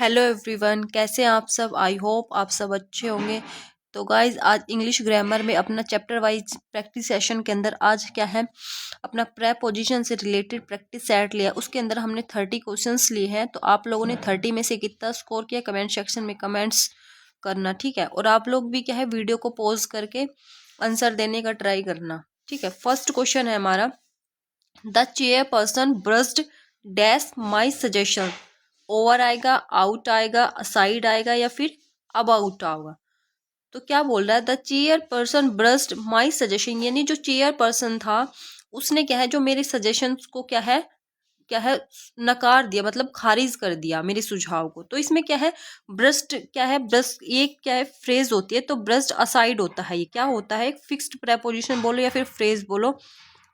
Hello everyone, कैसे हैं आप सब। आई होप आप सब अच्छे होंगे। तो गाइज आज इंग्लिश ग्रामर में अपना चैप्टर वाइज प्रैक्टिस सेशन के अंदर आज क्या है, अपना प्रेपोजिशन से रिलेटेड प्रैक्टिस सेट लिया। उसके अंदर हमने 30 क्वेश्चंस लिए हैं। तो आप लोगों ने 30 में से कितना स्कोर किया कमेंट सेक्शन में कमेंट्स करना, ठीक है। और आप लोग भी क्या है वीडियो को पॉज करके आंसर देने का ट्राई करना, ठीक है। फर्स्ट क्वेश्चन है हमारा, the chairperson brushed dash my suggestion. Over आएगा, आउट आएगा, साइड आएगा या फिर अबाउट आएगा। तो क्या बोल रहा है, the chairperson brushed my suggestion, यानी जो चेयर पर्सन था उसने क्या है जो मेरे सजेशन को क्या है नकार दिया, मतलब खारिज कर दिया मेरे सुझाव को। तो इसमें क्या है, ब्रस्ट क्या है, ब्रस्ट ये क्या है फ्रेज होती है। तो ब्रस्ट असाइड होता है, ये क्या होता है, एक फिक्स्ड प्रेपोजिशन बोलो या फिर फ्रेज बोलो,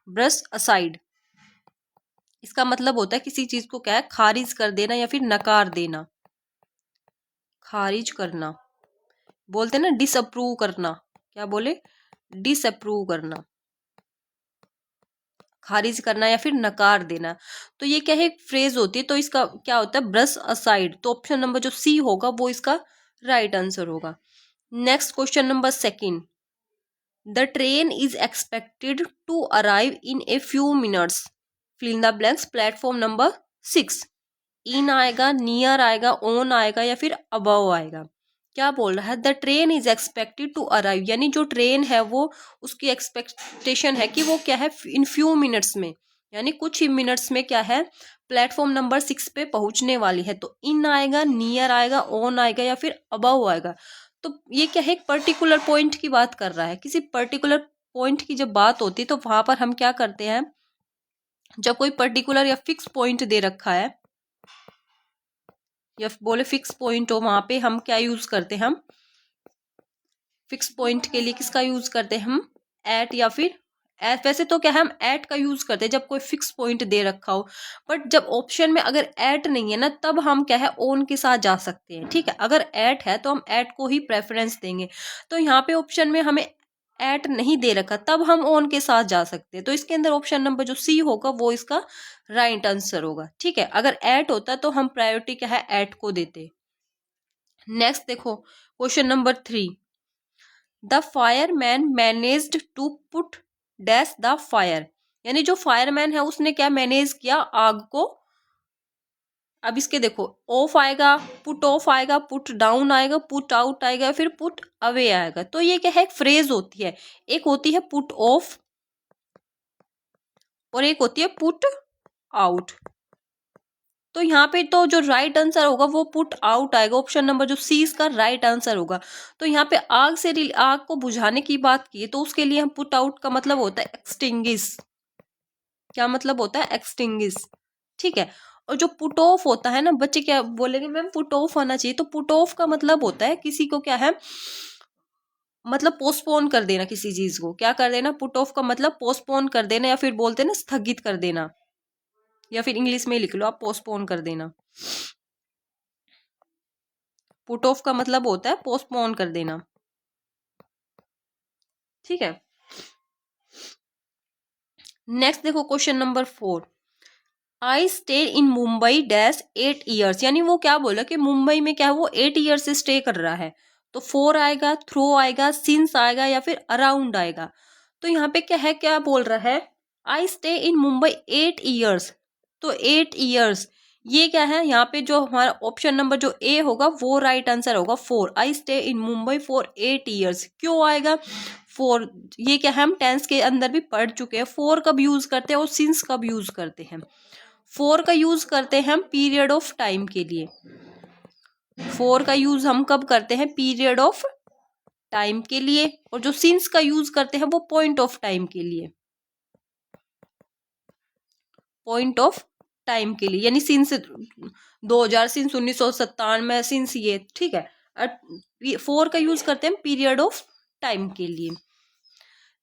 ब्रस्ट असाइड। इसका मतलब होता है किसी चीज को क्या है खारिज कर देना या फिर नकार देना, खारिज करना। बोलते ना डिसअप्रूव करना, क्या बोले, डिसअप्रूव करना, खारिज करना या फिर नकार देना। तो ये क्या है एक फ्रेज होती है। तो इसका क्या होता है, ब्रश असाइड। तो ऑप्शन नंबर जो सी होगा वो इसका राइट आंसर होगा। Next question number second, the train is expected to arrive in a few minutes, fill in the blanks, platform number 6। In आएगा, नियर आएगा, ऑन आएगा या फिर अबव आएगा। क्या बोल रहा है, the train is expected to arrive, यानी जो ट्रेन है वो उसकी एक्सपेक्टेशन है कि वो क्या है इन फ्यू मिनट्स में, यानी कुछ ही मिनट्स में क्या है प्लेटफॉर्म नंबर 6 पे पहुंचने वाली है। तो इन आएगा, नियर आएगा, ऑन आएगा या फिर अबव आएगा। तो ये क्या है एक पर्टिकुलर पॉइंट की बात कर रहा है। किसी पर्टिकुलर पॉइंट की जब बात होती है तो वहां पर हम क्या करते हैं, जब कोई पर्टिकुलर या फिक्स पॉइंट दे रखा है या बोले फिक्स पॉइंट हो, वहां पे हम क्या यूज करते हैं, हम फिक्स पॉइंट के लिए किसका यूज करते हैं, हम एट या फिर एट। वैसे तो क्या है हम एट का यूज करते हैं जब कोई फिक्स पॉइंट दे रखा हो, बट जब ऑप्शन में अगर एट नहीं है ना तब हम क्या है ऑन के साथ जा सकते हैं, ठीक है। अगर एट है तो हम एट को ही प्रेफरेंस देंगे। तो यहाँ पे ऑप्शन में हमें एट नहीं दे रखा तब हम ऑन के साथ जा सकते हैं। तो इसके अंदर ऑप्शन नंबर जो सी होगा वो इसका राइट आंसर होगा, ठीक है। अगर एट होता तो हम प्रायोरिटी क्या है एट को देते। नेक्स्ट देखो question number 3, the fireman managed to put dash the fire, यानी जो फायरमैन है उसने क्या मैनेज किया आग को। अब इसके देखो ऑफ आएगा, पुट ऑफ आएगा, पुट डाउन आएगा, पुट आउट आएगा, फिर पुट अवे आएगा। तो ये क्या है एक फ्रेज होती है, एक होती है पुट ऑफ और एक होती है पुट आउट। तो यहाँ पे तो जो राइट आंसर होगा वो पुट आउट आएगा, ऑप्शन नंबर जो सी इसका राइट आंसर होगा। तो यहाँ पे आग को बुझाने की बात की तो उसके लिए हम पुट आउट का मतलब होता है एक्सटिंग्विश। क्या मतलब होता है, एक्सटिंग्विश, ठीक है। और जो पुट ऑफ होता है ना, बच्चे क्या बोलेंगे मैम पुट ऑफ होना चाहिए। तो पुट ऑफ का मतलब होता है किसी को क्या है, मतलब पोस्टपोन कर देना किसी चीज को, क्या कर देना, पुट ऑफ का मतलब पोस्टपोन कर देना या फिर बोलते हैं ना स्थगित कर देना, या फिर इंग्लिश में लिख लो आप पोस्टपोन कर देना। पुट ऑफ का मतलब होता है पोस्टपोन कर देना, ठीक है। नेक्स्ट देखो question number 4, I stay in Mumbai dash 8 years, यानी वो क्या बोला कि मुंबई में क्या है वो 8 ईयर्स से स्टे कर रहा है। तो 4 आएगा, थ्रो आएगा, सिंस आएगा या फिर अराउंड आएगा। तो यहाँ पे क्या है, क्या बोल रहा है, I stay in Mumbai 8 years. तो 8 ईयर्स ये क्या है, यहाँ पे जो हमारा ऑप्शन नंबर जो ए होगा वो राइट आंसर होगा 4। I stay in Mumbai for 8 years, क्यों आएगा 4, ये क्या है हम टेंस के अंदर भी पढ़ चुके हैं। 4 कब यूज करते हैं और सिंस कब यूज करते हैं। 4 का यूज करते हैं हम पीरियड ऑफ टाइम के लिए, 4 का यूज हम कब करते हैं, पीरियड ऑफ टाइम के लिए। और जो सिंस का यूज करते हैं वो पॉइंट ऑफ टाइम के लिए, पॉइंट ऑफ टाइम के लिए, यानी सिंस 2000, सिंस 1997, सिंस ये, ठीक है। 4 का यूज करते हैं पीरियड ऑफ टाइम के लिए।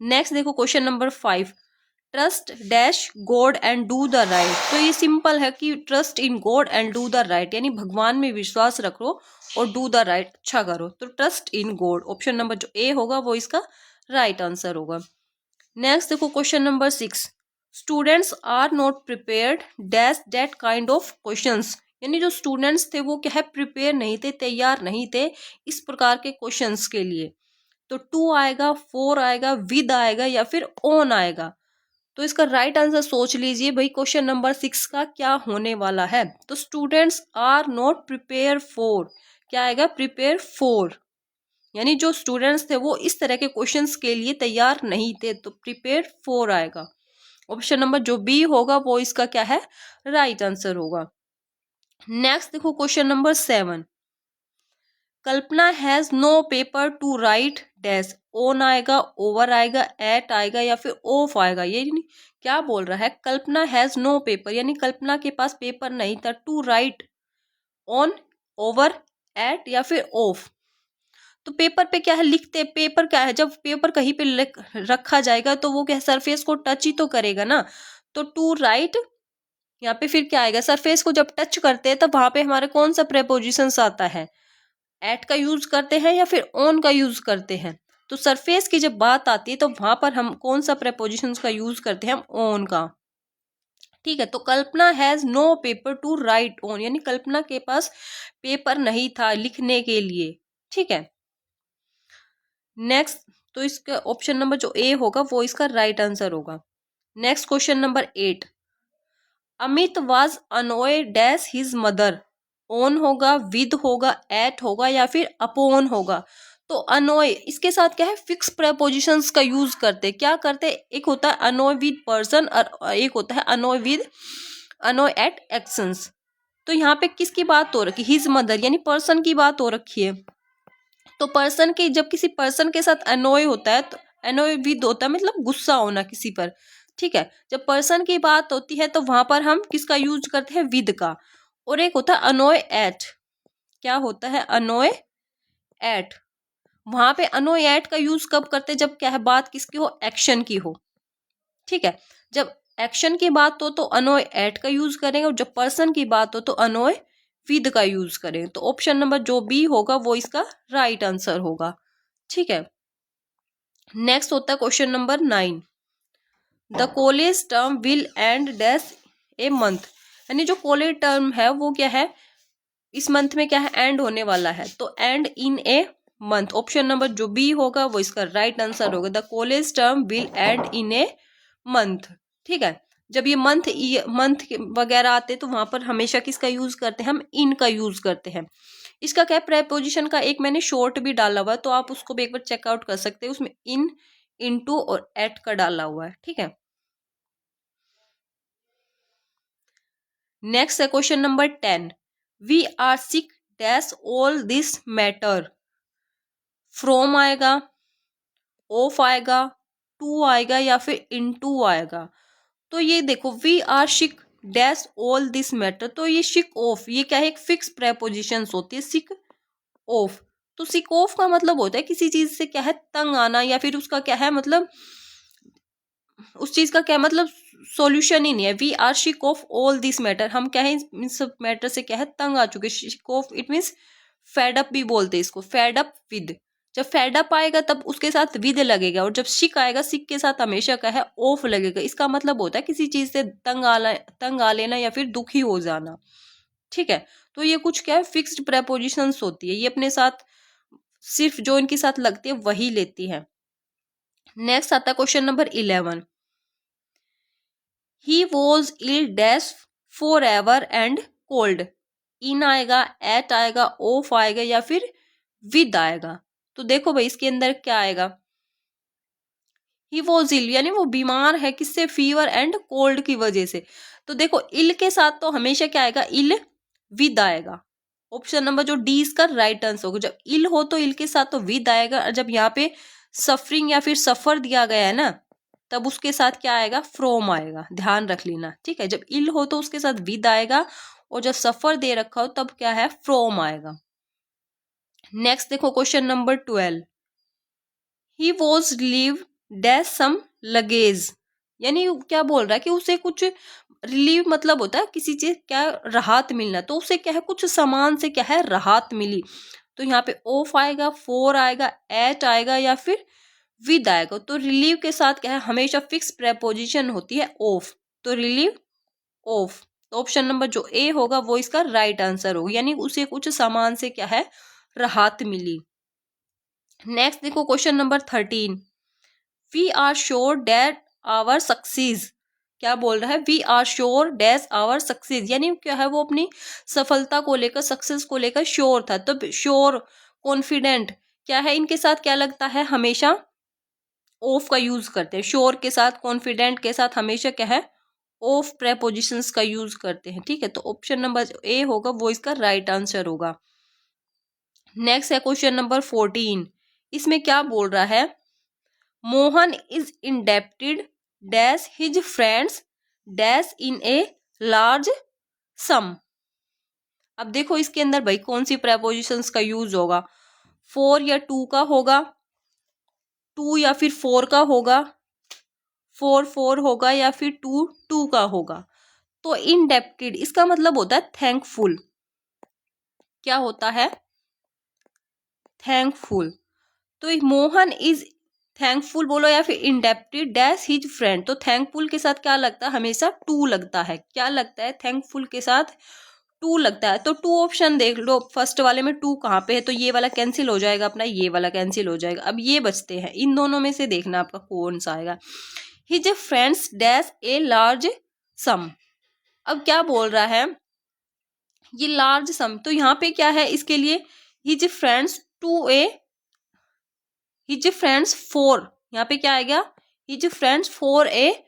नेक्स्ट देखो question number 5, trust dash God and do the right. तो ये सिंपल है कि trust in God and do the right, यानी भगवान में विश्वास रखो और डू द राइट अच्छा करो। तो trust in God, option number जो ए होगा वो इसका राइट आंसर होगा। नेक्स्ट देखो question number 6, students are not prepared dash that kind of questions, यानी जो स्टूडेंट्स थे वो क्या है, प्रिपेयर नहीं थे, तैयार नहीं थे इस प्रकार के क्वेश्चंस के लिए। तो टू आएगा, फोर आएगा, विद आएगा या फिर ऑन आएगा। तो इसका राइट आंसर सोच लीजिए भाई, क्वेश्चन नंबर 6 का क्या होने वाला है। तो students are not prepare for, क्या आएगा, प्रिपेयर फॉर, यानी जो स्टूडेंट्स थे वो इस तरह के क्वेश्चंस के लिए तैयार नहीं थे, तो प्रिपेयर फॉर आएगा। ऑप्शन नंबर जो बी होगा वो इसका क्या है, राइट आंसर होगा। नेक्स्ट देखो question number 7, Kalpana has no paper to write dash, on आएगा, ओवर आएगा, एट आएगा या फिर ऑफ आएगा। ये क्या बोल रहा है, कल्पना हैज नो पेपर, यानी कल्पना के पास पेपर नहीं था, to write, on, over, at या फिर ऑफ। तो पेपर पे क्या है, लिखते, पेपर क्या है, जब पेपर कहीं पे रखा जाएगा तो वो क्या सरफेस को टच ही तो करेगा ना। तो टू राइट, यहाँ पे फिर क्या आएगा, सरफेस को जब टच करते हैं तब वहां पे हमारे कौन सा प्रेपोजिशंस आता है, एट का यूज करते हैं या फिर ऑन का यूज करते हैं। तो सरफेस की जब बात आती है तो वहां पर हम कौन सा प्रेपोजिशंस का यूज करते हैं, हम ऑन का। ठीक है, तो Kalpana has no paper to write on, यानी कल्पना के पास पेपर नहीं था लिखने के लिए। ठीक है, नेक्स्ट, तो इसका ऑप्शन नंबर जो ए होगा वो इसका राइट आंसर होगा। Next question number 8, Amit was अनोय dash his mother, on होगा, विद होगा, एट होगा या फिर अपॉन होगा। तो अनोय, इसके साथ क्या है, फिक्स प्रेपोजिशंस का यूज करते, क्या करते, एक होता है अनोय विद पर्सन और एक होता है annoy with, annoy at actions. तो यहाँ पे किसकी बात हो रखी, हिज मदर, यानी पर्सन की बात हो रखी है। तो पर्सन की, जब किसी पर्सन के साथ अनोय होता है तो अनोय विद होता है, मतलब गुस्सा होना किसी पर। ठीक है, जब पर्सन की बात होती है तो वहां पर हम किसका यूज करते हैं, विद का। और एक होता है अनोय एट, क्या होता है, अनोय एट। वहां पे अनोय एट का यूज कब करते हैं, जब क्या है, बात किसकी हो, एक्शन की हो। ठीक है, जब एक्शन की बात हो तो अनोय एट का यूज करेंगे और जब पर्सन की बात हो तो अनोय विद का यूज करें। तो ऑप्शन नंबर जो बी होगा वो इसका राइट आंसर होगा। ठीक है, नेक्स्ट होता है question number 9, the college term will and dash a month, यानी जो कॉलेज टर्म है वो क्या है, इस मंथ में क्या है, एंड होने वाला है। तो and in a month, option number जो बी होगा वो इसका राइट आंसर होगा, the college term will and in a month. ठीक है, जब ये मंथ वगैरह आते हैं तो वहां पर हमेशा किसका यूज करते हैं, हम इन का यूज करते हैं। इसका क्या प्रेपोजिशन का एक मैंने शॉर्ट भी डाला हुआ है, तो आप उसको भी एक बार चेकआउट कर सकते हैं, उसमें इन, इनटू और एट का डाला हुआ है। ठीक है, नेक्स्ट है question number 10, we are sick dash all this matter, from आएगा, ऑफ आएगा, टू आएगा या फिर इनटू आएगा। तो ये देखो, we are sick dash all this matter, तो ये सिक ऑफ, ये क्या है, एक फिक्स प्रेपोजिशन होती है, सिक ऑफ। तो सिक ऑफ का मतलब होता है किसी चीज से क्या है, तंग आना, या फिर उसका क्या है मतलब, उस चीज का क्या मतलब, सॉल्यूशन ही नहीं है। We are sick of all this matter, हम क्या है, इन सब मैटर से क्या है, तंग आ चुके। Sick of it means fed up भी बोलते हैं इसको, फेड अप विद। जब फेड अप आएगा तब उसके साथ विद लगेगा, और जब सिक आएगा, सिक के साथ हमेशा क्या है, ऑफ लगेगा। इसका मतलब होता है किसी चीज से तंग आ लेना या फिर दुखी हो जाना। ठीक है, तो ये कुछ क्या है, फिक्स्ड प्रेपोजिशंस होती है, ये अपने साथ सिर्फ जो इनके साथ लगती है वही लेती है। नेक्स्ट आता है question number 11, he was ill dash for ever and cold, in आएगा, एट आएगा, ऑफ आएगा या फिर विद आएगा। तो देखो भाई इसके अंदर क्या आएगा, ही वॉज इल, यानी वो बीमार है, किससे, फीवर एंड कोल्ड की वजह से। तो देखो इल के साथ तो हमेशा क्या आएगा, इल विद आएगा। ऑप्शन नंबर जो डी इसका राइट आंसर होगा, जब इल हो तो इल के साथ तो विद आएगा, और जब यहाँ पे सफरिंग या फिर सफर दिया गया है ना, तब उसके साथ क्या आएगा, फ्रॉम आएगा, ध्यान रख लेना। ठीक है, जब इल हो तो उसके साथ विद आएगा, और जब सफर दे रखा हो तब क्या है, फ्रॉम आएगा। नेक्स्ट देखो question number 12, he was relieve dash some luggage, यानी क्या बोल रहा है कि उसे कुछ, रिलीव मतलब होता है किसी चीज क्या, राहत मिलना, तो उसे क्या है, कुछ सामान से क्या है, राहत मिली। तो यहाँ पे ऑफ आएगा, फोर आएगा, एट आएगा या फिर विद आएगा। तो रिलीव के साथ क्या है, हमेशा फिक्स प्रेपोजिशन होती है ऑफ, तो रिलीव ऑफ। तो ऑप्शन नंबर जो ए होगा वो इसका राइट आंसर होगा, यानी उसे कुछ सामान से क्या है, राहत मिली। नेक्स्ट देखो question number 13, we are sure that our success. क्या बोल रहा है, we are sure dash our success, यानी क्या है, वो अपनी सफलता को लेकर, सक्सेस को लेकर श्योर था। तो श्योर, कॉन्फिडेंट, क्या है इनके साथ क्या लगता है, हमेशा ऑफ का यूज करते हैं। श्योर के साथ, कॉन्फिडेंट के साथ हमेशा क्या है, ऑफ प्रेपोजिशंस का यूज करते हैं। ठीक है, तो ऑप्शन नंबर ए होगा वो इसका राइट आंसर होगा। नेक्स्ट है क्वेश्चन नंबर 14, इसमें क्या बोल रहा है, Mohan is indebted dash his friends dash in A large सम। अब देखो इसके अंदर भाई कौन सी प्रेपोजिशंस का यूज होगा, फोर या टू का होगा, टू या फिर फोर का होगा, फोर फोर होगा, या फिर टू टू का होगा। तो इंडेप्टेड इसका मतलब होता है थैंकफुल। क्या होता है, थैंकफुल। तो मोहन इज थैंकफुल बोलो या फिर इंडेप्टेड डैश हिज फ्रेंड, तो थैंकफुल के साथ क्या लगता है, हमेशा टू लगता है। क्या लगता है, थैंकफुल के साथ टू लगता है। तो टू ऑप्शन देख लो, फर्स्ट वाले में टू कहाँ पे है, तो ये वाला कैंसिल हो जाएगा अपना, ये वाला कैंसिल हो जाएगा। अब ये बचते हैं, इन दोनों में से देखना आपका कौन सा आएगा। हिज फ्रेंड्स डैश ए लार्ज सम। अब क्या बोल रहा है, ये लार्ज सम, तो यहाँ पे क्या है इसके लिए, his friends to a, his friends for, यहाँ पे क्या आएगा, his friends for a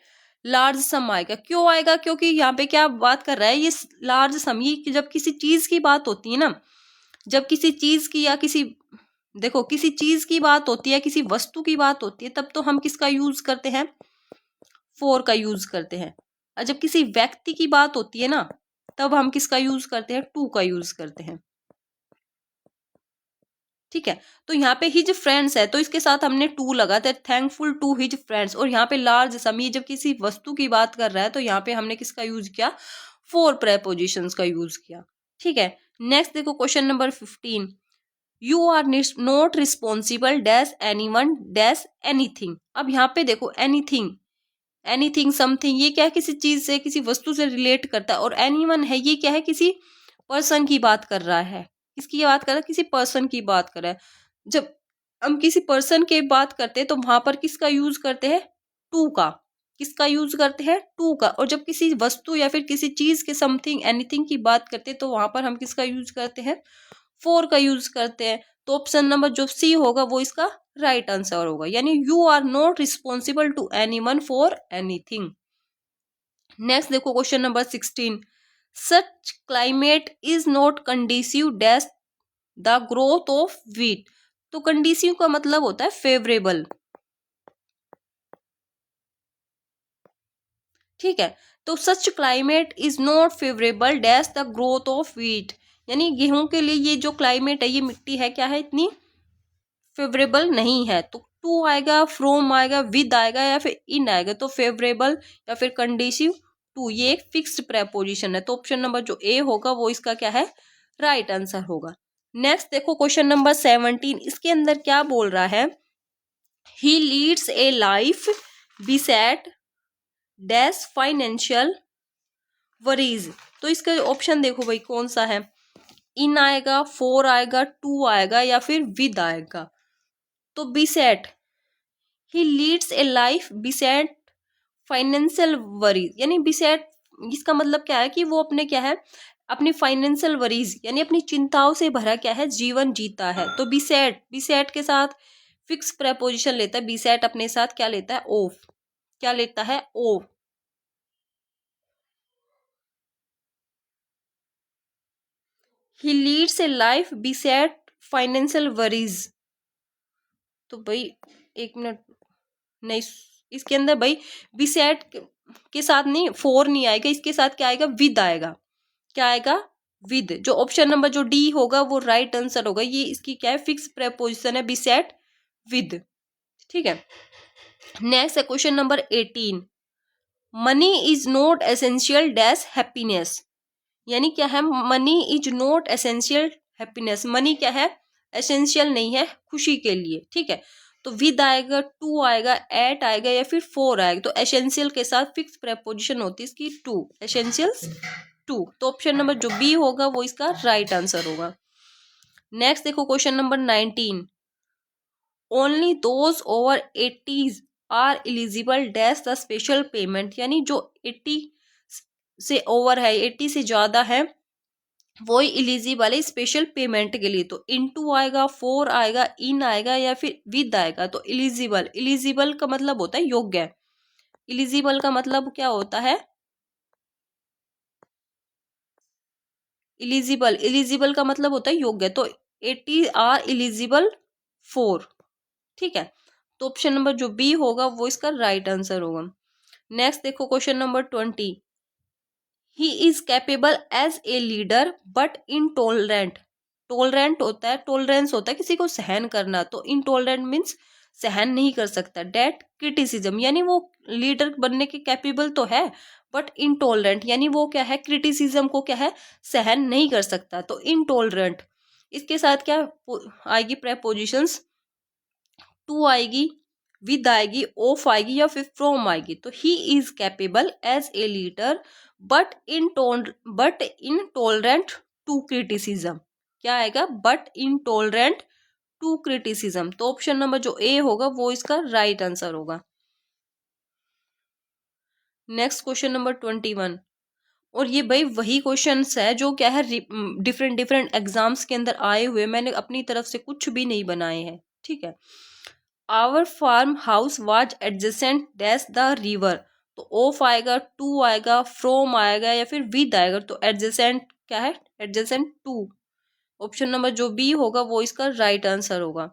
large sum आएगा। क्यों आएगा, क्योंकि यहाँ पे क्या बात कर रहा है, ये लार्ज सम, ये जब किसी चीज की बात होती है ना, जब किसी चीज की या किसी, देखो किसी चीज की बात होती है, किसी वस्तु की बात होती है, तब तो हम किसका यूज करते हैं, फोर का यूज करते हैं। और जब किसी व्यक्ति की बात होती है ना, तब हम किसका यूज करते हैं, टू का यूज करते हैं। ठीक है, तो यहाँ पे हिज फ्रेंड्स है, तो इसके साथ हमने टू लगाते हैं, थैंकफुल टू हिज फ्रेंड्स। और यहाँ पे लार्ज सम, ये जब किसी वस्तु की बात कर रहा है, तो यहाँ पे हमने किसका यूज किया, फोर प्रेपोजिशंस का यूज किया। ठीक है, नेक्स्ट देखो question number 15, you are not responsible dash anyone dash anything. अब यहाँ पे देखो एनीथिंग, एनीथिंग समथिंग, ये क्या है, किसी चीज से, किसी वस्तु से रिलेट करता है। और एनीवन है, ये क्या है, किसी पर्सन की बात कर रहा है। किसकी बात कर रहा है, किसी पर्सन की बात कर रहा है। जब हम किसी पर्सन की बात करते हैं तो वहां पर किसका यूज करते हैं, टू का। किसका यूज करते हैं, टू का। और जब किसी वस्तु या फिर किसी चीज के समथिंग एनीथिंग की बात करते हैं तो वहां पर हम किसका यूज करते हैं, फोर का यूज करते हैं। तो ऑप्शन नंबर जो सी होगा वो इसका राइट आंसर होगा, यानी you are not responsible to anyone for anything. Next देखो question number 16, such climate is not conducive dash the growth of wheat. तो कंडीसिव का मतलब होता है फेवरेबल। ठीक है, तो such climate is not favourable dash the growth of wheat, यानी गेहूं के लिए ये जो क्लाइमेट है, ये मिट्टी है, क्या है, इतनी फेवरेबल नहीं है। तो टू आएगा, फ्रोम आएगा, विद आएगा, या फिर इन आएगा। तो फेवरेबल या फिर कंडीसिव टू, ये एक फिक्स्ड प्रेपोजिशन है। तो ऑप्शन नंबर जो ए होगा वो इसका क्या है, राइट आंसर होगा। नेक्स्ट देखो क्वेश्चन नंबर 17, इसके अंदर क्या बोल रहा है, he leads a life beset dash financial worries. तो इसका ऑप्शन देखो भाई कौन सा है, इन आएगा, फोर आएगा, टू आएगा, या फिर विद आएगा। तो beset, he leads a life beset financial worries, यानी बिसेट, इसका मतलब क्या है कि वो अपने क्या है, अपनी फाइनेंशियल वरीज यानी अपनी चिंताओं से भरा क्या है, जीवन जीता है। तो बिसेट, बिसेट के साथ फिक्स प्रेपोजिशन लेता है, बिसेट अपने साथ क्या लेता है, ऑफ। क्या लेता है, of. He leads a life beset financial worries. तो भाई एक मिनट, नहीं, इसके अंदर भाई बिसेट के साथ नहीं, फोर नहीं आएगा, इसके साथ क्या आएगा, विद आएगा। क्या आएगा, विद। जो ऑप्शन नंबर जो डी होगा वो राइट आंसर होगा, ये इसकी क्या है, फिक्स प्रेपोजिशन है, बिसेट विद। ठीक है, नेक्स्ट है question number 18, money is not essential dash happiness. यानी क्या है, money is not essential happiness, money क्या है, एसेंशियल नहीं है खुशी के लिए। ठीक है, तो विद आएगा, टू आएगा, एट आएगा, या फिर फोर आएगा। तो एसेंशियल के साथ फिक्स प्रेपोजिशन होती है इसकी टू, एसेंशियल्स टू। तो ऑप्शन नंबर जो बी होगा वो इसका राइट आंसर होगा। नेक्स्ट देखो question number 19। Only those over 80s are eligible dash the special payment, यानी जो 80 से ओवर है, 80 से ज्यादा है, वो ही एलिजिबल है स्पेशल पेमेंट के लिए। तो इनटू आएगा, फोर आएगा, इन आएगा या फिर विद आएगा। तो एलिजिबल, एलिजिबल का मतलब होता है योग्य। एलिजिबल का मतलब क्या होता है? एलिजिबल, एलिजिबल का मतलब होता है योग्य। तो 80 आर एलिजिबल फोर। ठीक है, तो ऑप्शन नंबर जो बी होगा वो इसका राइट आंसर होगा। नेक्स्ट देखो question number 20। He is capable as a leader but intolerant. Tolerant होता है, टॉलरेंस होता है किसी को सहन करना, तो इनटॉलरेंट मीन्स सहन नहीं कर सकता। डेट क्रिटिसिज्म, यानी वो लीडर बनने के कैपेबल तो है बट इनटॉलरेंट, यानी वो क्या है, क्रिटिसिज्म को क्या है, सहन नहीं कर सकता। तो इनटॉलरेंट, इसके साथ क्या आएगी प्रेपोजिशंस? टू आएगी, विद आएगी, ऑफ आएगी या फिर फ्रॉम आएगी। तो he is capable as a leader but intolerant to criticism. क्या आएगा? But intolerant to criticism. तो ऑप्शन नंबर जो ए होगा वो इसका राइट आंसर होगा। Next question number 21। और ये भाई वही क्वेश्चंस है जो क्या है डिफरेंट डिफरेंट एग्जाम्स के अंदर आए हुए, मैंने अपनी तरफ से कुछ भी नहीं बनाए हैं। ठीक है, our farm house was adjacent dash the river. तो ऑफ आएगा, टू आएगा, फ्रॉम आएगा या फिर विद आएगा। तो एडजेसेंट क्या है? Adjacent to. ऑप्शन नंबर जो बी होगा वो इसका राइट आंसर होगा।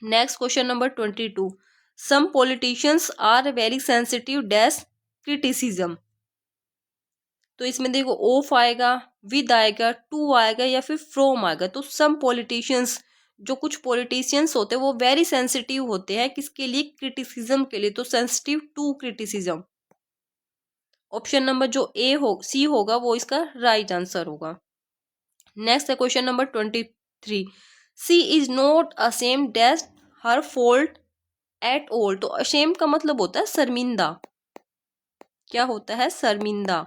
Next question number 22। Some politicians are very sensitive dash criticism. तो इसमें देखो ऑफ आएगा, विद आएगा, टू आएगा या फिर फ्रॉम आएगा। तो सम पॉलिटिशियंस, जो कुछ पॉलिटिशियंस होते हैं वो वेरी सेंसिटिव होते हैं किसके लिए? क्रिटिसिज्म के लिए। तो sensitive to criticism. Option number जो ए हो सी होगा वो इसका राइट आंसर होगा। नेक्स्ट है question number 23। She is not ashamed dash her fault at all. तो अशेम का मतलब होता है शर्मिंदा। क्या होता है? शर्मिंदा।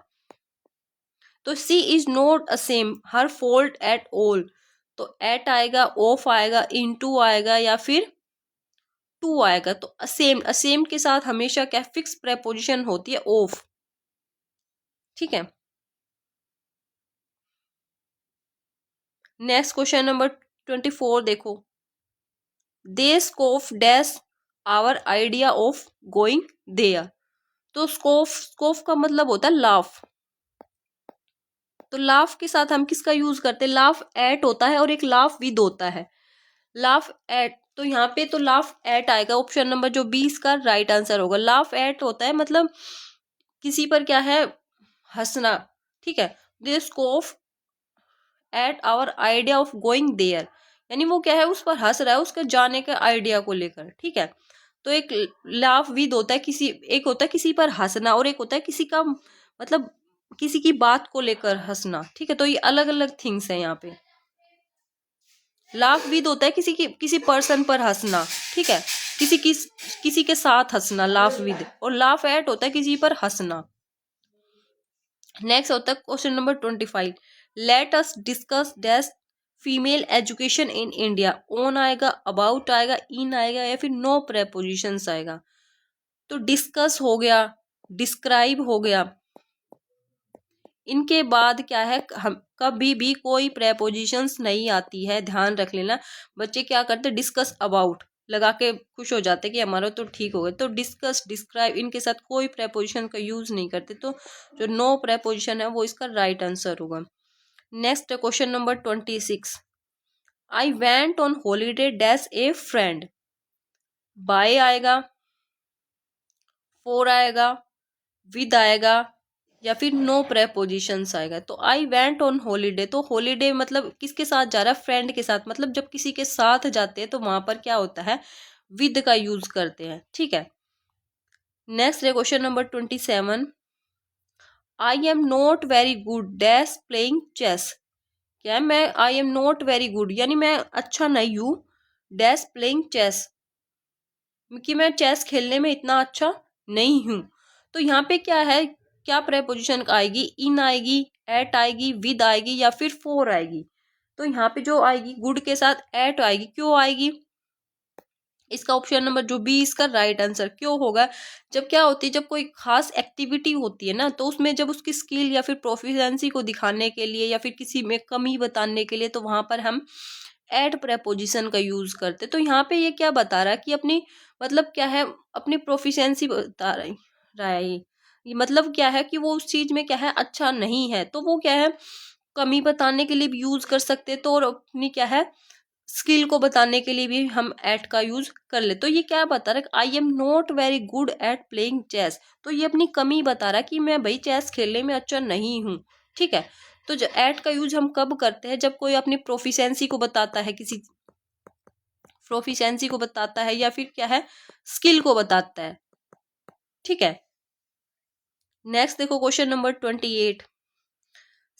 तो she is not ashamed her fault at all. तो एट आएगा, ऑफ आएगा, इनटू आएगा या फिर टू आएगा। तो असेम, असेम के साथ हमेशा क्या फिक्स प्रेपोजिशन होती है? ऑफ। ठीक है, नेक्स्ट क्वेश्चन नंबर 24 देखो। They scoff dash our idea of going there. तो स्कोफ, स्कोफ का मतलब होता है लाफ। तो लाफ के साथ हम किसका यूज करते हैं? लाफ एट होता है और एक लाफ विद होता है। लाफ एट, तो यहाँ पे तो लाफ एट आएगा। ऑप्शन नंबर जो 20 का राइट आंसर होगा। लाफ एट होता है मतलब किसी पर क्या है, हंसना। ठीक है, they scoff at our idea of going there, यानी वो क्या है, उस पर हंस रहा है उसके जाने के आइडिया को लेकर। ठीक है, तो एक लाफ विद होता है किसी, एक होता है किसी पर हंसना और एक होता है किसी का मतलब किसी की बात को लेकर हंसना। ठीक है, तो ये अलग अलग थिंग्स है यहाँ पे। लाफ विद होता है किसी की, किसी पर्सन पर हंसना। ठीक है, किसी के साथ हंसना, लाफ विद। और लाफ एट होता है किसी पर हंसना। नेक्स्ट होता है question number 25। Let us discuss dash female education in India. On आएगा, अबाउट आएगा, इन आएगा या फिर नो प्रेपोजिशंस आएगा। तो डिस्कस हो गया, डिस्क्राइब हो गया, इनके बाद क्या है, हम कभी भी कोई प्रेपोजिशंस नहीं आती है, ध्यान रख लेना। बच्चे क्या करते, डिस्कस अबाउट लगा के खुश हो जाते कि हमारा तो ठीक हो गया। तो डिस्कस, डिस्क्राइब, इनके साथ कोई प्रेपोजिशन का यूज नहीं करते। तो जो नो प्रेपोजिशन है वो इसका राइट आंसर होगा। Next question number 26। I went on holiday dash a friend. By आएगा, फोर आएगा, विद आएगा या फिर नो प्रेपोजिशंस आएगा। तो आई वेंट ऑन हॉलीडे, तो हॉलीडे मतलब किसके साथ जा रहा है? फ्रेंड के साथ। मतलब जब किसी के साथ जाते हैं तो वहां पर क्या होता है, विद का यूज करते हैं। ठीक है, नेक्स्ट है question number 27। I am not very good dash playing chess. क्या है? मैं I am not very good, यानी मैं अच्छा नहीं हूँ, डैश प्लेइंग चेस, कि मैं चेस खेलने में इतना अच्छा नहीं हूँ। तो यहाँ पे क्या है, क्या प्रेपोजिशन आएगी? इन आएगी, एट आएगी, विद आएगी या फिर फॉर आएगी। तो यहाँ पे जो आएगी गुड के साथ एट आएगी। क्यों आएगी? इसका ऑप्शन नंबर जो बी इसका राइट आंसर। क्यों होगा? जब क्या होती है, जब कोई खास एक्टिविटी होती है ना, तो उसमें जब उसकी स्किल या फिर प्रोफिशिएंसी को दिखाने के लिए या फिर किसी में कमी बताने के लिए, तो वहां पर हम एट प्रेपोजिशन का यूज करते। तो यहाँ पे ये क्या बता रहा है कि अपनी मतलब क्या है, अपनी प्रोफिशिएंसी बता रहा है ये मतलब क्या है कि वो उस चीज में क्या है अच्छा नहीं है, तो वो क्या है कमी बताने के लिए भी यूज कर सकते हैं। तो और अपनी क्या है स्किल को बताने के लिए भी हम एट का यूज कर ले। तो ये क्या बता रहा है, I am not very good at playing chess. तो ये अपनी कमी बता रहा है कि मैं भाई चेस खेलने में अच्छा नहीं हूँ। ठीक है, तो जो एट का यूज हम कब करते हैं, जब कोई अपनी प्रोफिशिएंसी को बताता है, किसी प्रोफिशिएंसी को बताता है या फिर क्या है स्किल को बताता है। ठीक है, नेक्स्ट देखो question number 28।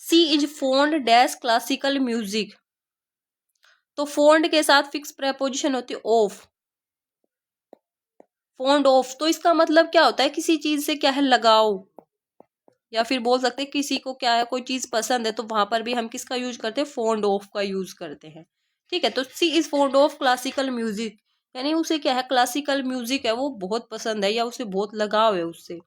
She is fond dash classical music. तो फोन्ड के साथ फिक्स प्रेपोजिशन होती है ऑफ, फोन्ड ऑफ। तो इसका मतलब क्या होता है, किसी चीज से क्या है लगाओ, या फिर बोल सकते हैं किसी को क्या है कोई चीज पसंद है, तो वहां पर भी हम किसका यूज करते हैं, फोन्ड ऑफ का यूज करते हैं। ठीक है, तो she is fond of classical music, यानी उसे क्या है क्लासिकल म्यूजिक है वो बहुत पसंद है या उसे बहुत लगाव है उससे।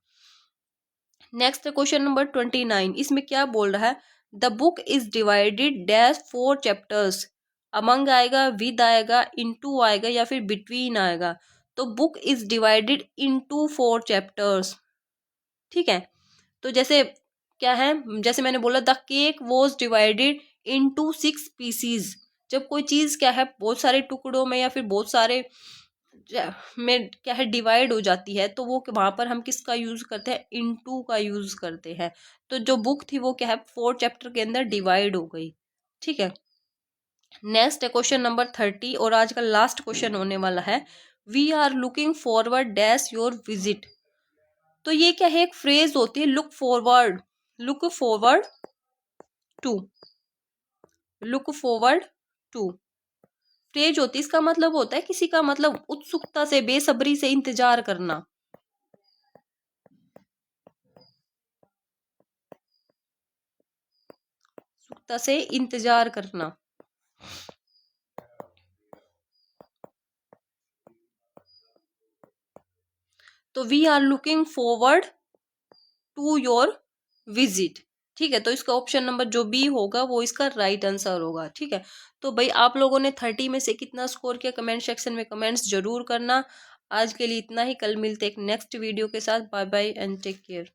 Next question number 29। इसमें क्या बोल रहा है, the book is divided dash 4 chapters. Among आएगा, विद आएगा, इनटू आएगा या फिर बिटवीन आएगा। तो book is divided into 4 chapters. ठीक है, तो जैसे क्या है, जैसे मैंने बोला the cake was divided into 6 pieces. जब कोई चीज क्या है बहुत सारे टुकड़ों में या फिर बहुत सारे में क्या है डिवाइड हो जाती है, तो वो वहां पर हम किसका यूज करते हैं, इनटू का यूज करते हैं। तो जो बुक थी वो क्या है 4 चैप्टर के अंदर डिवाइड हो गई। ठीक है, नेक्स्ट है क्वेश्चन नंबर 30 और आज का लास्ट क्वेश्चन होने वाला है। We are looking forward dash your visit. तो ये क्या है, एक फ्रेज होती है look forward, look forward to, look forward to phrase होती है। इसका मतलब होता है किसी का मतलब उत्सुकता से बेसब्री से इंतजार करना, उत्सुकता से इंतजार करना। तो we are looking forward to your visit. ठीक है, तो इसका ऑप्शन नंबर जो बी होगा वो इसका राइट आंसर होगा। ठीक है, तो भाई आप लोगों ने 30 में से कितना स्कोर किया कमेंट सेक्शन में कमेंट्स जरूर करना। आज के लिए इतना ही, कल मिलते एक नेक्स्ट वीडियो के साथ। Bye bye and take care.